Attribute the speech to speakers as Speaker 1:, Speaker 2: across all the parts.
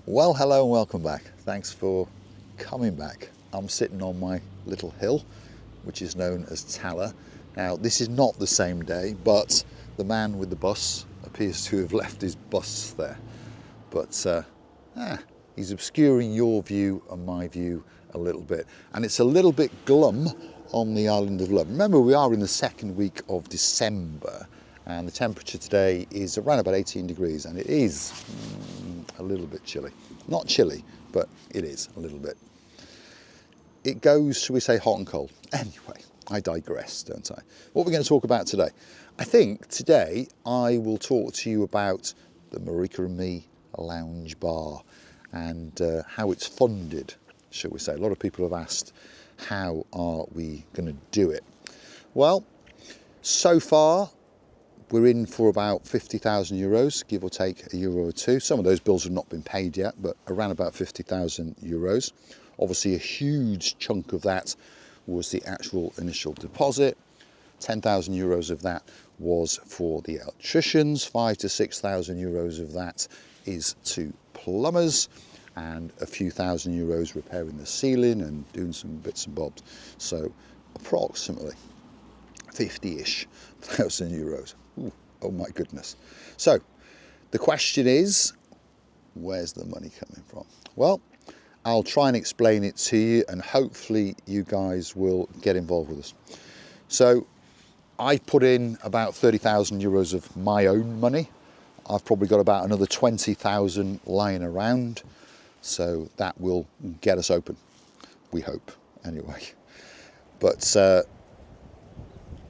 Speaker 1: Well, hello and welcome back. Thanks for coming back. I'm sitting on my little hill, which is known as Tala. Now, this is not the same day, but the man with the bus appears to have left his bus there. But he's obscuring your view and my view a little bit. And it's a little bit glum on the island of Love. Remember, we are in the second week of December, and the temperature today is around about 18 degrees, and it is a little bit chilly. Not chilly, but it is a little bit. It goes, shall we say, hot and cold. Anyway, I digress, don't I? What we're going to talk about today. I think today I will talk to you about the Marika and Me Lounge Bar and how it's funded, shall we say. A lot of people have asked, how are we going to do it? Well, so far, we're in for about 50,000 euros, give or take €1 or two. Some of those bills have not been paid yet, but around about 50,000 euros. Obviously, a huge chunk of that was the actual initial deposit. 10,000 euros of that was for the electricians. 5,000 to 6,000 euros of that is to plumbers, and a few thousand euros repairing the ceiling and doing some bits and bobs. So approximately 50-ish thousand euros. Ooh, oh my goodness. So the question is, where's the money coming from? Well, I'll try and explain it to you, and hopefully you guys will get involved with us. So I put in about 30,000 euros of my own money. I've probably got about another 20,000 lying around. So that will get us open, we hope, anyway. But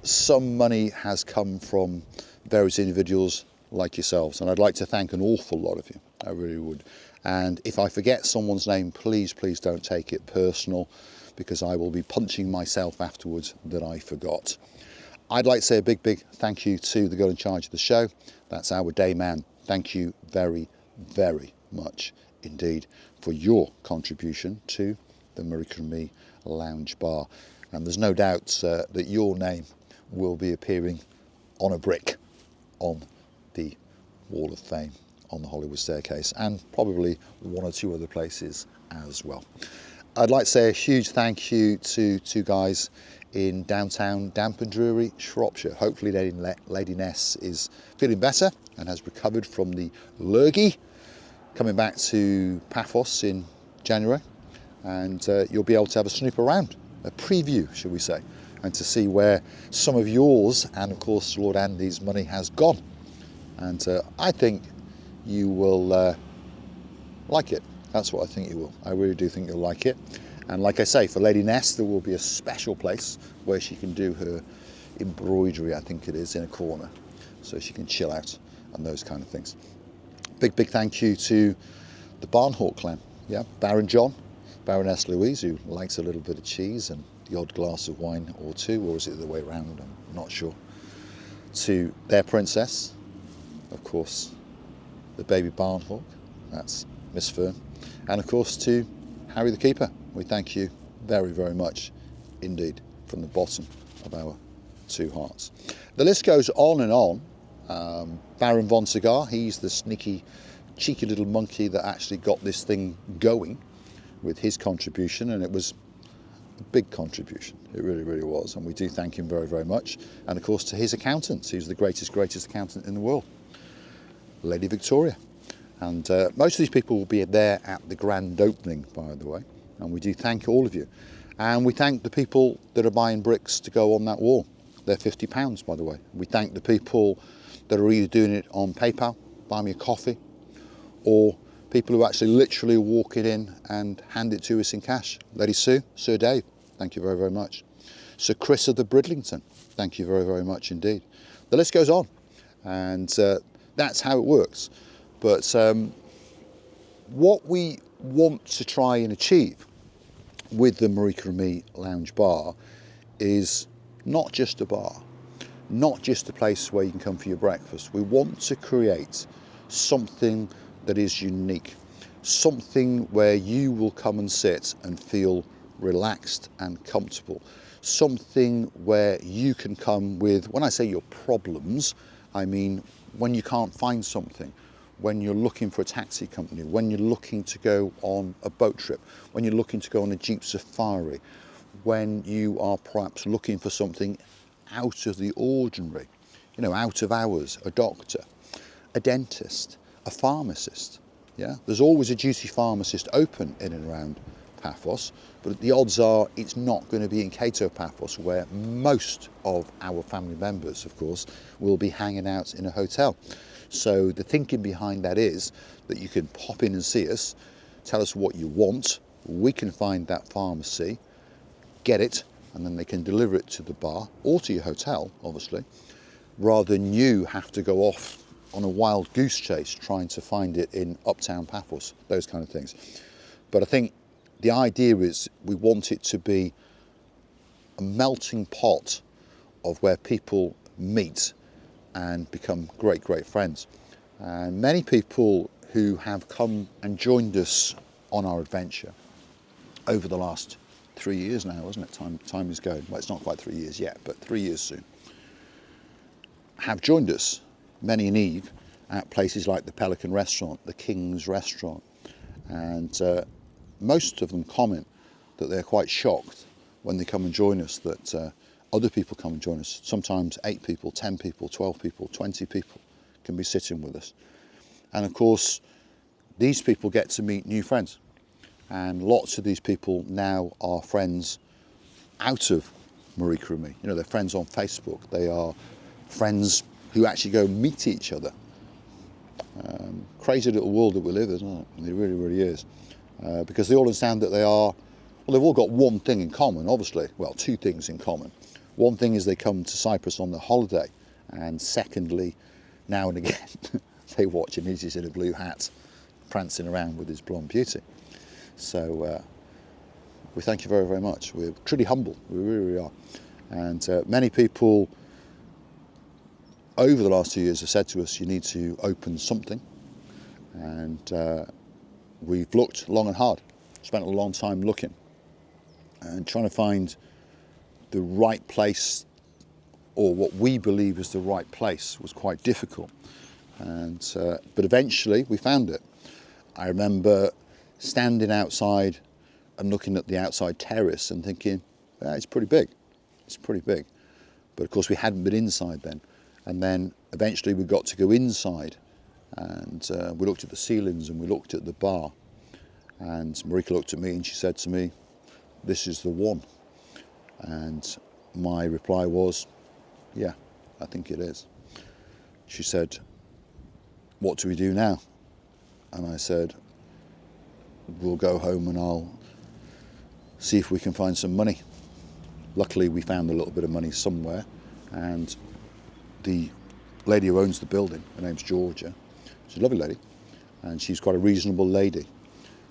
Speaker 1: some money has come from various individuals like yourselves, and I'd like to thank an awful lot of you. I really would. And if I forget someone's name, please don't take it personal, because I will be punching myself afterwards that I forgot. I'd like to say a big thank you to the girl in charge of the show. That's our day man. Thank you very much indeed for your contribution to the Marika and Me Lounge Bar. And there's no doubt that your name will be appearing on a brick on the Wall of Fame on the Hollywood staircase, and probably one or two other places as well. I'd like to say a huge thank you to two guys in downtown Damp and Drury, Shropshire. Hopefully Lady Ness is feeling better and has recovered from the lurgy, coming back to Paphos in January, and you'll be able to have a snoop around, a preview, shall we say, and to see where some of yours and of course Lord Andy's money has gone. And I think you will like it. That's what I think you will. I really do think you'll like it. And like I say, for Lady Ness, there will be a special place where she can do her embroidery, I think it is, in a corner, so she can chill out and those kind of things. Big thank you to the Barnhawk clan, yeah, Baron John, Baroness Louise, who likes a little bit of cheese and the odd glass of wine or two, or is it the other way around, I'm not sure. To their princess, of course, the baby Barnhawk, that's Miss Fern, and of course to Harry the Keeper. We thank you very much indeed from the bottom of our two hearts. The list goes on and on. Baron Von Cigar, he's the sneaky, cheeky little monkey that actually got this thing going with his contribution, and it was a big contribution. It really was, and we do thank him very much. And of course to his accountants, he's the greatest accountant in the world, Lady Victoria. And most of these people will be there at the grand opening, by the way, and we do thank all of you. And we thank the people that are buying bricks to go on that wall. They're £50, by the way. We thank the people that are either doing it on PayPal, buy me a coffee, or people who actually literally walk it in and hand it to us in cash. Lady Sue, Sir Dave, thank you very much. Sir Chris of the Bridlington, thank you very much indeed. The list goes on, and that's how it works. But what we want to try and achieve with the Marika and Me Lounge Bar is not just a bar, not just a place where you can come for your breakfast. We want to create something that is unique, something where you will come and sit and feel relaxed and comfortable, something where you can come with, when I say your problems, I mean when you can't find something, when you're looking for a taxi company, when you're looking to go on a boat trip, when you're looking to go on a Jeep safari, when you are perhaps looking for something out of the ordinary, out of hours, a doctor, a dentist, a pharmacist. Yeah, there's always a duty pharmacist open in and around Paphos, but the odds are it's not going to be in Kato Paphos, where most of our family members, of course, will be hanging out in a hotel. So the thinking behind that is that you can pop in and see us, tell us what you want, we can find that pharmacy, get it, and then they can deliver it to the bar or to your hotel, obviously, rather than you have to go off on a wild goose chase trying to find it in uptown Paphos, those kind of things. But I think the idea is we want it to be a melting pot of where people meet and become great friends. And many people who have come and joined us on our adventure over the last 3 years now, isn't it? Time is going. Well, it's not quite 3 years yet, but 3 years soon. Have joined us, many and Eve, at places like the Pelican Restaurant, the King's Restaurant. And most of them comment that they're quite shocked when they come and join us, that other people come and join us. Sometimes 8 people, 10 people, 12 people, 20 people can be sitting with us. And of course, these people get to meet new friends. And lots of these people now are friends out of Marika and me. They're friends on Facebook. They are friends who actually go meet each other. Crazy little world that we live in, isn't it? It really, really is. Because they all understand that they've all got one thing in common, obviously. Well, 2 things in common. One thing is they come to Cyprus on their holiday. And secondly, now and again, they watch him. He's in a blue hat, prancing around with his blonde beauty. So we thank you very, very much. We're truly humble. We really, really are. And many people over the last 2 years have said to us, you need to open something. And we've looked long and hard, spent a long time looking and trying to find the right place, or what we believe is the right place, was quite difficult. And but eventually we found it. I remember standing outside and looking at the outside terrace and thinking, it's pretty big. It's pretty big. But of course we hadn't been inside then. And then eventually we got to go inside, and we looked at the ceilings and we looked at the bar. And Marika looked at me and she said to me, this is the one. And my reply was, yeah, I think it is. She said, what do we do now? And I said, we'll go home and I'll see if we can find some money. Luckily, we found a little bit of money somewhere, and the lady who owns the building, her name's Georgia, she's a lovely lady, and she's quite a reasonable lady.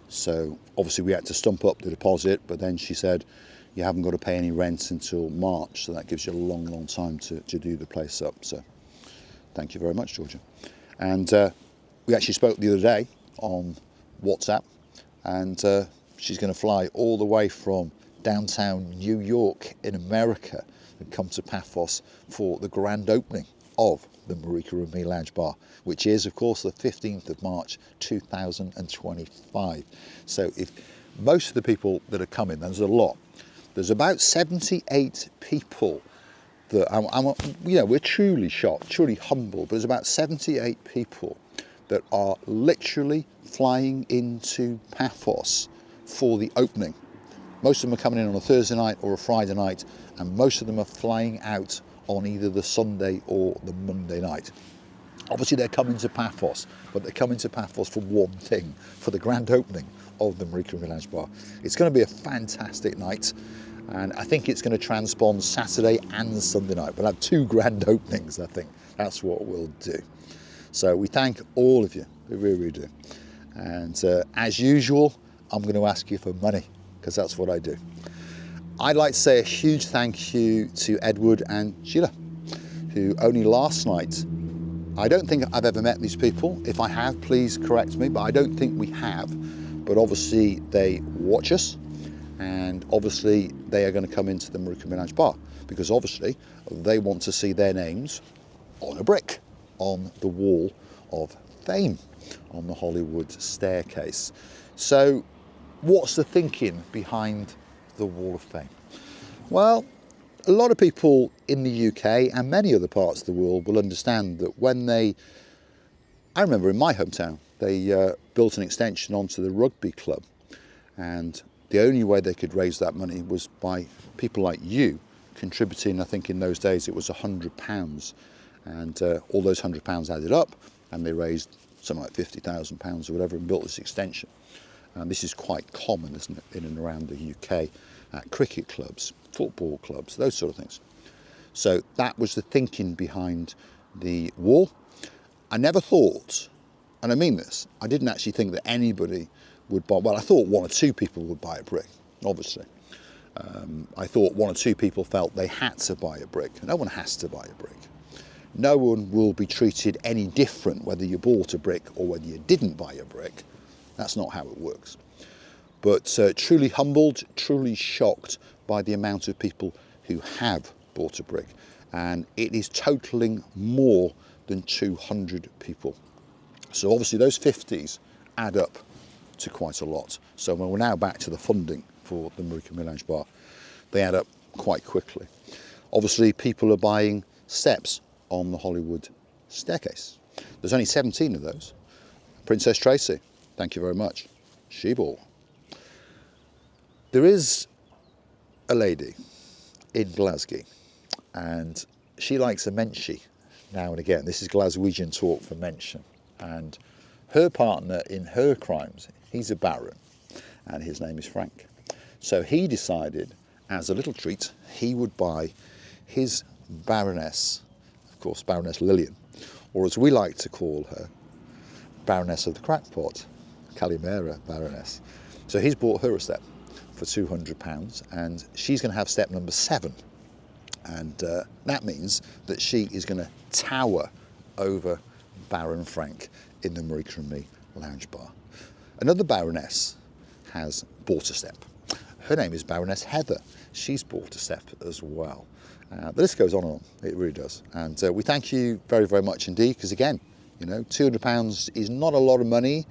Speaker 1: So obviously we had to stump up the deposit, but then she said, you haven't got to pay any rent until March, so that gives you a long time to do the place up. So thank you very much, Georgia. And we actually spoke the other day on WhatsApp, and she's going to fly all the way from downtown New York in America and come to Paphos for the grand opening of the Marika and Me Lounge Bar, which is, of course, the 15th of March 2025. So if most of the people that are coming, there's a lot, there's about 78 people that we're truly shocked, truly humble, but there's about 78 people that are literally flying into Paphos for the opening. Most of them are coming in on a Thursday night or a Friday night, and most of them are flying out on either the Sunday or the Monday night. Obviously they're coming to Paphos, but they're coming to Paphos for one thing, for the grand opening of the Marika and Me Lounge Bar. It's going to be a fantastic night, and I think it's going to transpond Saturday and Sunday night. We'll have 2 grand openings, I think. That's what we'll do. So we thank all of you, we really, really do. And as usual, I'm going to ask you for money, because that's what I do. I'd like to say a huge thank you to Edward and Sheila, who only last night, I don't think I've ever met these people. If I have, please correct me, but I don't think we have. But obviously they watch us, and obviously they are going to come into the Marika and Me Lounge Bar, because obviously they want to see their names on a brick on the wall of fame. on the Hollywood staircase. So what's the thinking behind the Wall of Fame? Well, a lot of people in the UK and many other parts of the world will understand that I remember in my hometown, they built an extension onto the rugby club, and the only way they could raise that money was by people like you contributing. I think in those days it was £100, and all those £100 added up, and they raised something like £50,000 or whatever and built this extension. And this is quite common, isn't it, in and around the UK at cricket clubs, football clubs, those sort of things. So that was the thinking behind the wall. I never thought, and I mean this, I didn't actually think that anybody would buy, well, I thought one or two people would buy a brick, obviously. I thought one or two people felt they had to buy a brick. No one has to buy a brick. No one will be treated any different whether you bought a brick or whether you didn't buy a brick. That's not how it works. But truly humbled, truly shocked by the amount of people who have bought a brick. And it is totaling more than 200 people. So obviously those 50s add up to quite a lot. So when we're now back to the funding for the Marika Lounge Bar, they add up quite quickly. Obviously people are buying steps on the Hollywood staircase. There's only 17 of those. Princess Tracy, thank you very much. She bought. There is a lady in Glasgow, and she likes a menschie now and again. This is Glaswegian talk for mention. And her partner in her crimes, he's a baron, and his name is Frank. So he decided, as a little treat, he would buy his Baroness, of course, Baroness Lillian, or as we like to call her, Baroness of the Crackpot, Calimera Baroness. So he's bought her a step for £200, and she's going to have step number 7. And that means that she is going to tower over Baron Frank in the Marika and Me Lounge Bar. Another Baroness has bought a step. Her name is Baroness Heather. She's bought a step as well. The list goes on and on, it really does. And we thank you very, very much indeed, because again, you know, £200 is not a lot of money,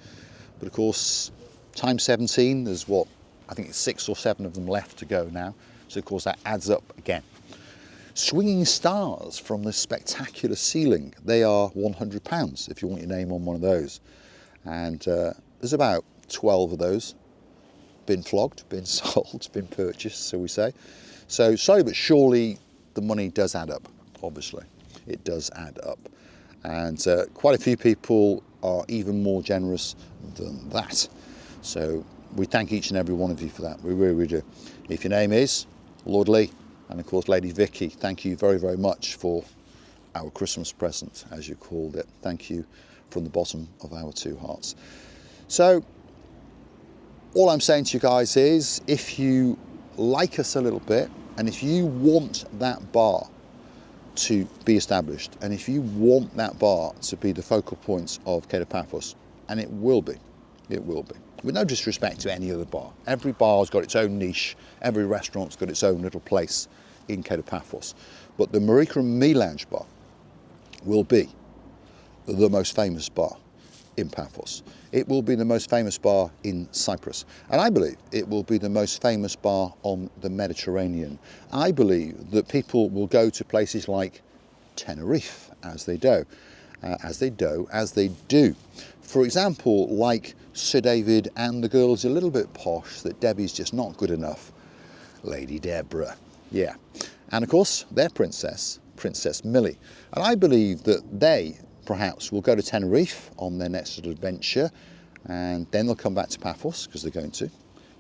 Speaker 1: but of course, times 17, there's what, I think it's 6 or 7 of them left to go now. So of course that adds up again. Swinging stars from the spectacular ceiling, they are £100 if you want your name on one of those. And there's about 12 of those been flogged, been sold, been purchased, so we say. So slowly but surely the money does add up, obviously. It does add up. And quite a few people are even more generous than that. So we thank each and every one of you for that. We really, really do. If your name is Lord Lee, and of course Lady Vicky, thank you very, very much for our Christmas present, as you called it. Thank you from the bottom of our 2 hearts. So all I'm saying to you guys is, if you like us a little bit, and if you want that bar to be established, and if you want that bar to be the focal point of Cape Paphos, and it will be, with no disrespect to any other bar. Every bar's got its own niche, every restaurant's got its own little place in Cape Paphos. But the Marika and Me Lounge Bar will be the most famous bar in Paphos. It will be the most famous bar in Cyprus. And I believe it will be the most famous bar on the Mediterranean. I believe that people will go to places like Tenerife, as they do. For example, like Sir David and the girls a little bit posh, that Debbie's just not good enough. Lady Deborah, yeah. And of course, their princess, Princess Millie. And I believe that they perhaps will go to Tenerife on their next little adventure, and then they'll come back to Paphos, because they're going to,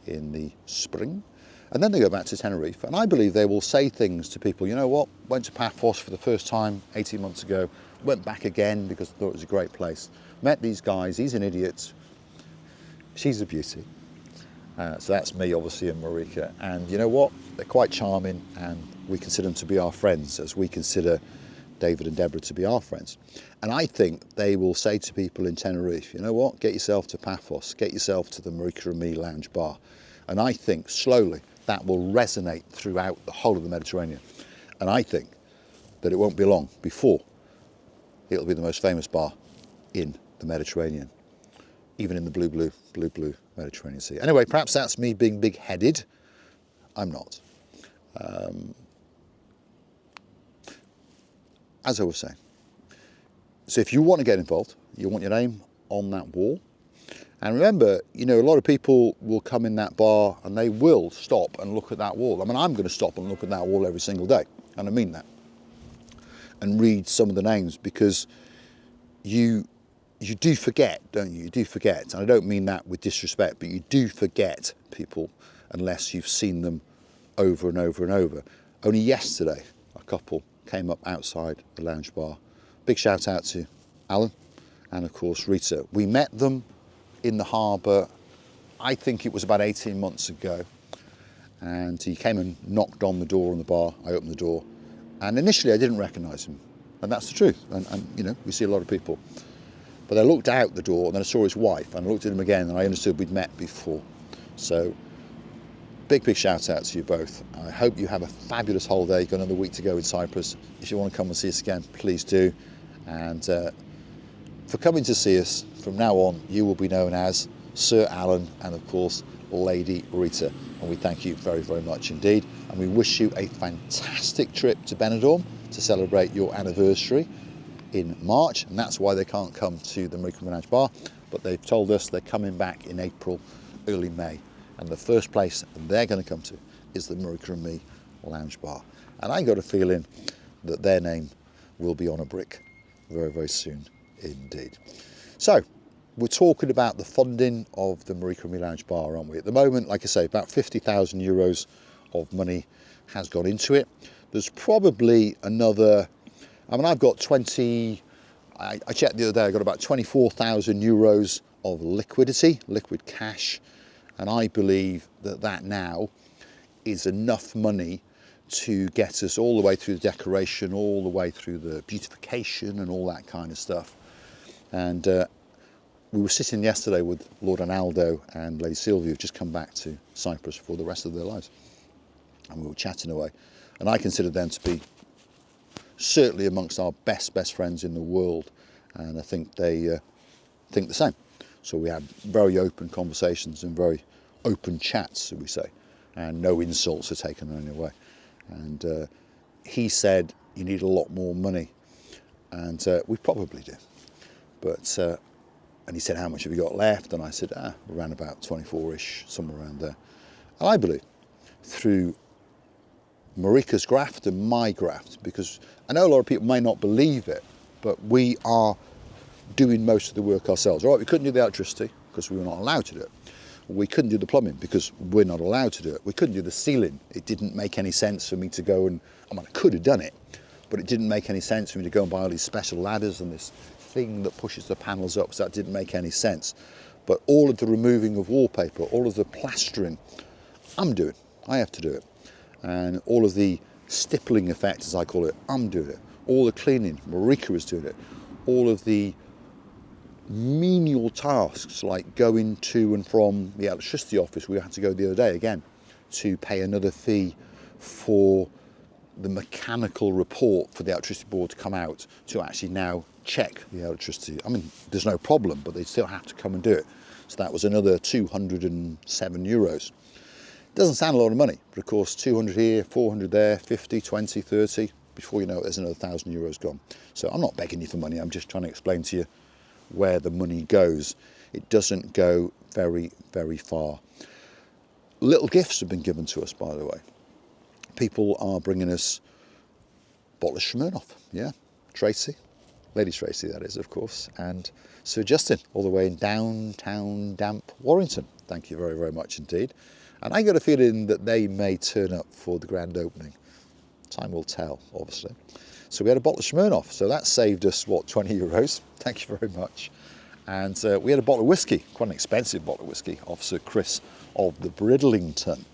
Speaker 1: in the spring. And then they go back to Tenerife, and I believe they will say things to people, you know what, went to Paphos for the first time 18 months ago, went back again because I thought it was a great place. Met these guys, he's an idiot, she's a beauty. So that's me, obviously, and Marika. And you know what, they're quite charming, and we consider them to be our friends, as we consider David and Deborah to be our friends. And I think they will say to people in Tenerife, you know what, get yourself to Paphos, get yourself to the Marika and Me Lounge Bar. And I think slowly that will resonate throughout the whole of the Mediterranean. And I think that it won't be long before it'll be the most famous bar in the Mediterranean. even in the blue Mediterranean Sea. Anyway, perhaps that's me being big-headed. I'm not. As I was saying, so if you want to get involved, you want your name on that wall. And remember, you know, a lot of people will come in that bar and they will stop and look at that wall. I mean, I'm going to stop and look at that wall every single day, and I mean that. And read some of the names, because you do forget, don't you? You do forget, and I don't mean that with disrespect, but you do forget people unless you've seen them over and over and over. Only yesterday, a couple came up outside the lounge bar. Big shout out to Alan and of course Rita. We met them in the harbour, I think it was about 18 months ago, and he came and knocked on the door on the bar. I opened the door, and initially I didn't recognise him, and that's the truth, and you know, we see a lot of people. But I looked out the door and then I saw his wife, and I looked at him again and I understood we'd met before. So big shout out to you both. I hope you have a fabulous holiday. You've got another week to go in Cyprus. If you want to come and see us again, please do. And for coming to see us, from now on, you will be known as Sir Alan and of course, Lady Rita. And we thank you very, very much indeed. And we wish you a fantastic trip to Benidorm to celebrate your anniversary in March. And that's why they can't come to the Marika Lounge Bar, but they've told us they're coming back in April, early May. And the first place they're going to come to is the Marika and Me Lounge Bar. And I got a feeling that their name will be on a brick very, very soon indeed. So we're talking about the funding of the Marika and Me Lounge Bar, aren't we? At the moment, like I say, about 50,000 euros of money has gone into it. There's probably another, I mean, I've got 20, I checked the other day, I got about 24,000 euros of liquidity, liquid cash. And I believe that that now is enough money to get us all the way through the decoration, all the way through the beautification and all that kind of stuff. And we were sitting yesterday with Lord Arnaldo and Lady Sylvia, who've just come back to Cyprus for the rest of their lives. And we were chatting away. And I consider them to be certainly amongst our best friends in the world. And I think they think the same. So we had very open conversations and very open chats, shall we say, and no insults are taken in any way. And he said, you need a lot more money, and we probably do. But, and he said, how much have you got left? And I said, around about 24-ish, somewhere around there. And I believe through Marika's graft and my graft, because I know a lot of people may not believe it, but we are doing most of the work ourselves. All right, we couldn't do the electricity because we were not allowed to do it. We couldn't do the plumbing because we're not allowed to do it. We couldn't do the ceiling. It didn't make any sense for me to go and, I mean, I could have done it, but it didn't make any sense for me to go and buy all these special ladders and this thing that pushes the panels up, so that didn't make any sense. But all of the removing of wallpaper, all of the plastering, I'm doing. I have to do it. And all of the stippling effect, as I call it, I'm doing it. All the cleaning, Marika is doing it. All of the menial tasks like going to and from the electricity office, we had to go the other day again to pay another fee for the mechanical report for the electricity board to come out to actually now check the electricity. I mean, there's no problem, but they still have to come and do it. So that was another 207 euros. Doesn't sound a lot of money, but of course 200 here, 400 there, 50, 20, 30, before you know it, there's another 1,000 euros gone. So I'm not begging you for money, I'm just trying to explain to you where the money goes. It doesn't go very, very far. Little gifts have been given to us, by the way. People are bringing us a bottle of Smirnoff, yeah. Tracy, Lady Tracy that is, of course, and Sir Justin, all the way in downtown damp Warrington. Thank you very, very much indeed. And I got a feeling that they may turn up for the grand opening. Time will tell, obviously. So we had a bottle of Smirnoff, so that saved us, what, 20 euros? Thank you very much. And we had a bottle of whiskey, quite an expensive bottle of whiskey, off Sir Chris of the Bridlington.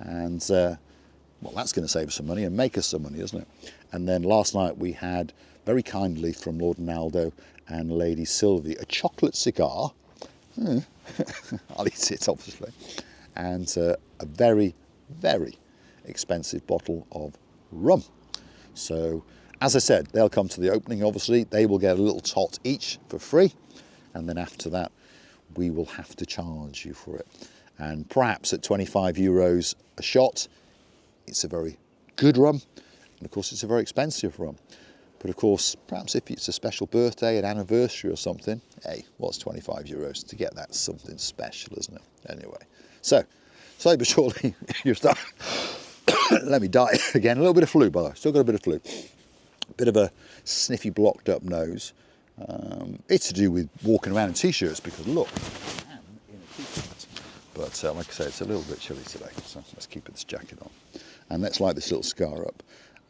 Speaker 1: And, well, that's going to save us some money and make us some money, isn't it? And then last night we had, very kindly from Lord Arnaldo and Lady Sylvie, a chocolate cigar. I'll eat it, obviously. And a very, very expensive bottle of rum. So, as I said, they'll come to the opening, obviously. They will get a little tot each for free. And then after that, we will have to charge you for it. And perhaps at 25 euros a shot, it's a very good rum. And of course, it's a very expensive rum. But of course, perhaps if it's a special birthday, an anniversary or something, hey, what's 25 euros to get that something special, isn't it? Anyway, so slowly but surely, you're starting. Let me die again. A little bit of flu, by the way. Still got a bit of flu. Bit of a sniffy, blocked up nose. It's to do with walking around in t-shirts because look, I am in a t-shirt. But like I say, it's a little bit chilly today, so let's keep this jacket on. And let's light this little cigar up.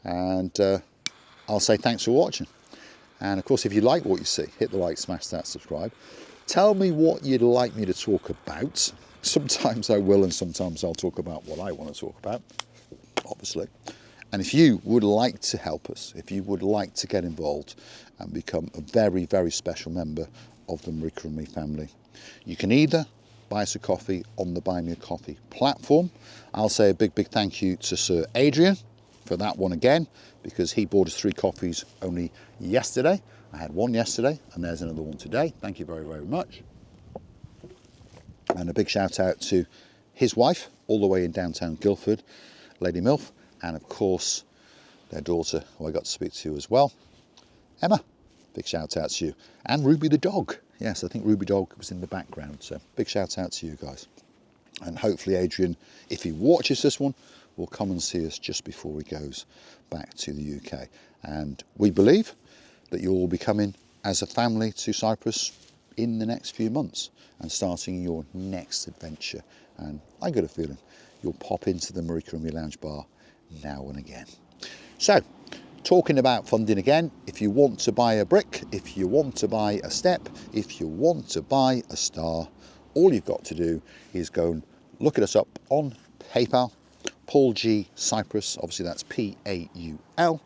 Speaker 1: And I'll say thanks for watching. And of course, if you like what you see, hit the like, smash that, subscribe. Tell me what you'd like me to talk about. Sometimes I will, and sometimes I'll talk about what I want to talk about, obviously. And if you would like to help us, if you would like to get involved and become a very, very special member of the Marika and me family, you can either buy us a coffee on the Buy Me a Coffee platform. I'll say a big, big thank you to Sir Adrian for that one again, because he bought us 3 coffees only yesterday. I had one yesterday, and there's another one today. Thank you very, very much. And a big shout out to his wife, all the way in downtown Guildford, Lady Milf, and of course, their daughter, who I got to speak to as well, Emma. Big shout out to you. And Ruby the dog. Yes, I think Ruby Dog was in the background, so big shout out to you guys. And hopefully Adrian, if he watches this one, will come and see us just before he goes back to the UK. And we believe that you'll all be coming as a family to Cyprus in the next few months and starting your next adventure. And I got a feeling you'll pop into the Marika and me Lounge Bar now and again. So, talking about funding again, if you want to buy a brick, if you want to buy a step, if you want to buy a star, all you've got to do is go and look at us up on PayPal, Paul G Cyprus, obviously that's PAULGEE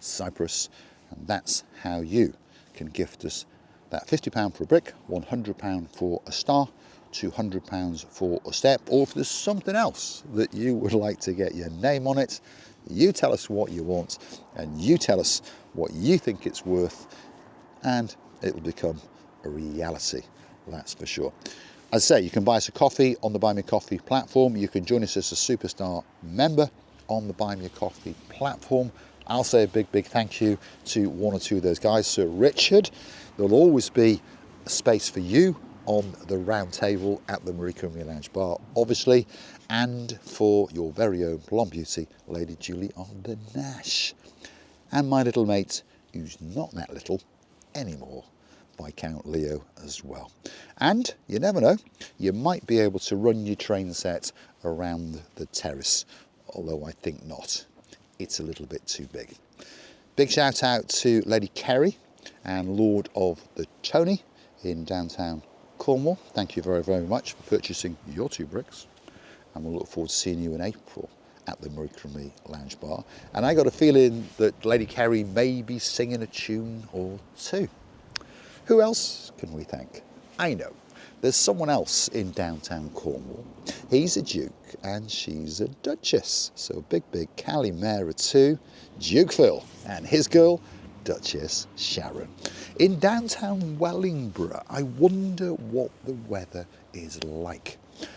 Speaker 1: Cyprus, and that's how you can gift us that £50 for a brick, £100 for a star, £200 for a step, or if there's something else that you would like to get your name on it, you tell us what you want and you tell us what you think it's worth, and it will become a reality, that's for sure. As I say, you can buy us a coffee on the Buy Me a Coffee platform. You can join us as a superstar member on the Buy Me a Coffee platform. I'll say a big, big thank you to one or two of those guys. Sir Richard, there'll always be a space for you on the round table at the Marika and me Lounge Bar, obviously, and for your very own blonde beauty, Lady Julie on the Nash. And my little mate, who's not that little anymore, Viscount Leo as well. And you never know, you might be able to run your train set around the terrace, although I think not. It's a little bit too big. Big shout out to Lady Kerry and Lord of the Tony in downtown Cornwall. Thank you very, very much for purchasing your 2 bricks. And we'll look forward to seeing you in April at the Marika and me Lounge Bar. And I got a feeling that Lady Kerry may be singing a tune or two. Who else can we thank? I know. There's someone else in downtown Cornwall. He's a Duke and she's a Duchess. So a big, big Calimera to Duke Phil and his girl, Duchess Sharon. In downtown Wellingborough, I wonder what the weather is like.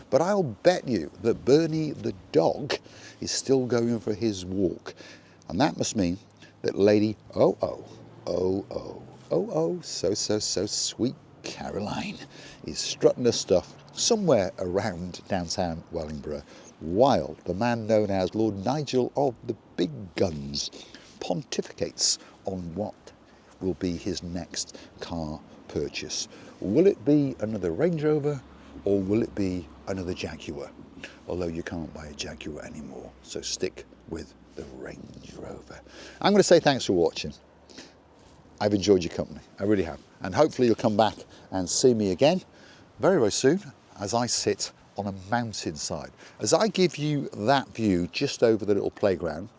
Speaker 1: But I'll bet you that Bernie the dog is still going for his walk. And that must mean that Lady so sweet Caroline is strutting her stuff somewhere around downtown Wellingborough, while the man known as Lord Nigel of the Big Guns pontificates on what will be his next car purchase. Will it be another Range Rover or will it be another Jaguar? Although you can't buy a Jaguar anymore, so stick with the Range Rover. I'm going to say thanks for watching. I've enjoyed your company, I really have. And hopefully you'll come back and see me again very, very soon as I sit on a mountainside. As I give you that view just over the little playground,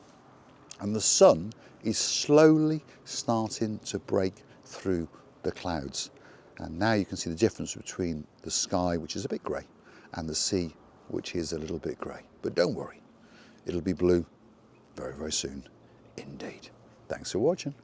Speaker 1: and the sun is slowly starting to break through the clouds. And now you can see the difference between the sky, which is a bit grey, and the sea, which is a little bit grey. But don't worry, it'll be blue very, very soon indeed. Thanks for watching.